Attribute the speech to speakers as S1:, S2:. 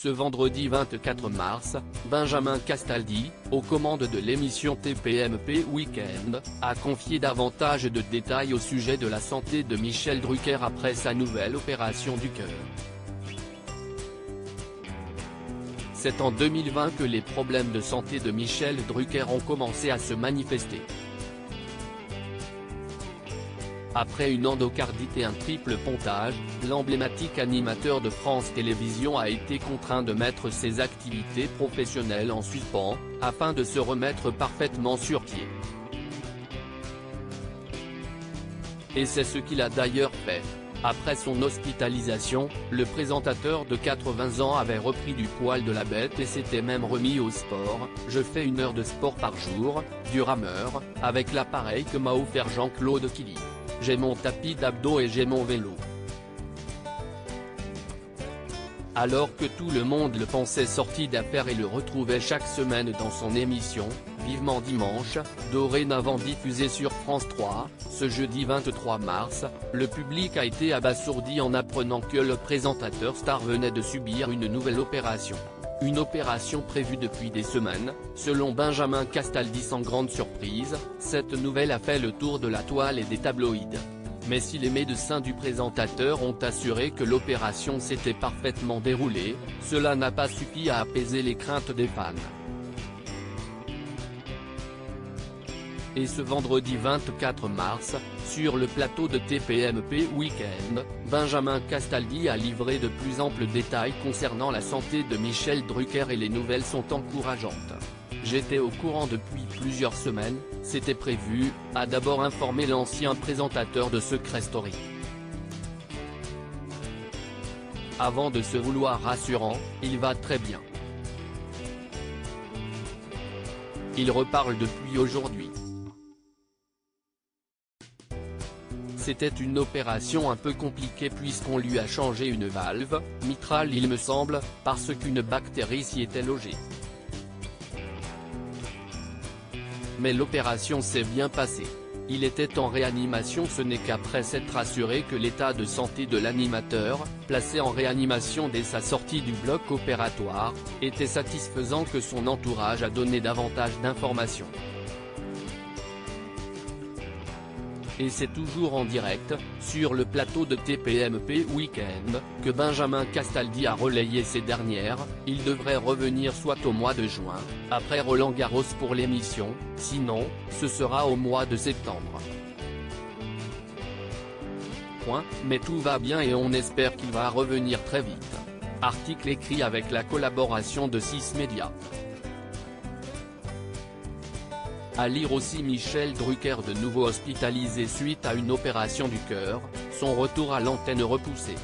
S1: Ce vendredi 24 mars, Benjamin Castaldi, aux commandes de l'émission TPMP Week-end, a confié davantage de détails au sujet de la santé de Michel Drucker après sa nouvelle opération du cœur. C'est en 2020 que les problèmes de santé de Michel Drucker ont commencé à se manifester. Après une endocardite et un triple pontage, l'emblématique animateur de France Télévisions a été contraint de mettre ses activités professionnelles en suspens, afin de se remettre parfaitement sur pied. Et c'est ce qu'il a d'ailleurs fait. Après son hospitalisation, le présentateur de 80 ans avait repris du poil de la bête et s'était même remis au sport. « Je fais 1 heure de sport par jour, du rameur, avec l'appareil que m'a offert Jean-Claude Killy. J'ai mon tapis d'abdos et j'ai mon vélo. » Alors que tout le monde le pensait sorti d'affaires et le retrouvait chaque semaine dans son émission, Vivement Dimanche, dorénavant diffusée sur France 3, ce jeudi 23 mars, le public a été abasourdi en apprenant que le présentateur star venait de subir une nouvelle opération. Une opération prévue depuis des semaines, selon Benjamin Castaldi. Sans grande surprise, cette nouvelle a fait le tour de la toile et des tabloïds. Mais si les médecins du présentateur ont assuré que l'opération s'était parfaitement déroulée, cela n'a pas suffi à apaiser les craintes des fans. Et ce vendredi 24 mars, sur le plateau de TPMP Week-end, Benjamin Castaldi a livré de plus amples détails concernant la santé de Michel Drucker et les nouvelles sont encourageantes. « J'étais au courant depuis plusieurs semaines, c'était prévu », a d'abord informé l'ancien présentateur de Secret Story. Avant de se vouloir rassurant, il va très bien. Il reparle depuis aujourd'hui. C'était une opération un peu compliquée puisqu'on lui a changé une valve mitrale il me semble, parce qu'une bactérie s'y était logée. Mais l'opération s'est bien passée. Il était en réanimation. Ce n'est qu'après s'être assuré que l'état de santé de l'animateur, placé en réanimation dès sa sortie du bloc opératoire, était satisfaisant que son entourage a donné davantage d'informations. Et c'est toujours en direct, sur le plateau de TPMP Week-end, que Benjamin Castaldi a relayé ces dernières. Il devrait revenir soit au mois de juin, après Roland Garros pour l'émission, sinon, ce sera au mois de septembre. Mais tout va bien et on espère qu'il va revenir très vite. Article écrit avec la collaboration de 6 médias. À lire aussi: Michel Drucker de nouveau hospitalisé suite à une opération du cœur, son retour à l'antenne repoussé.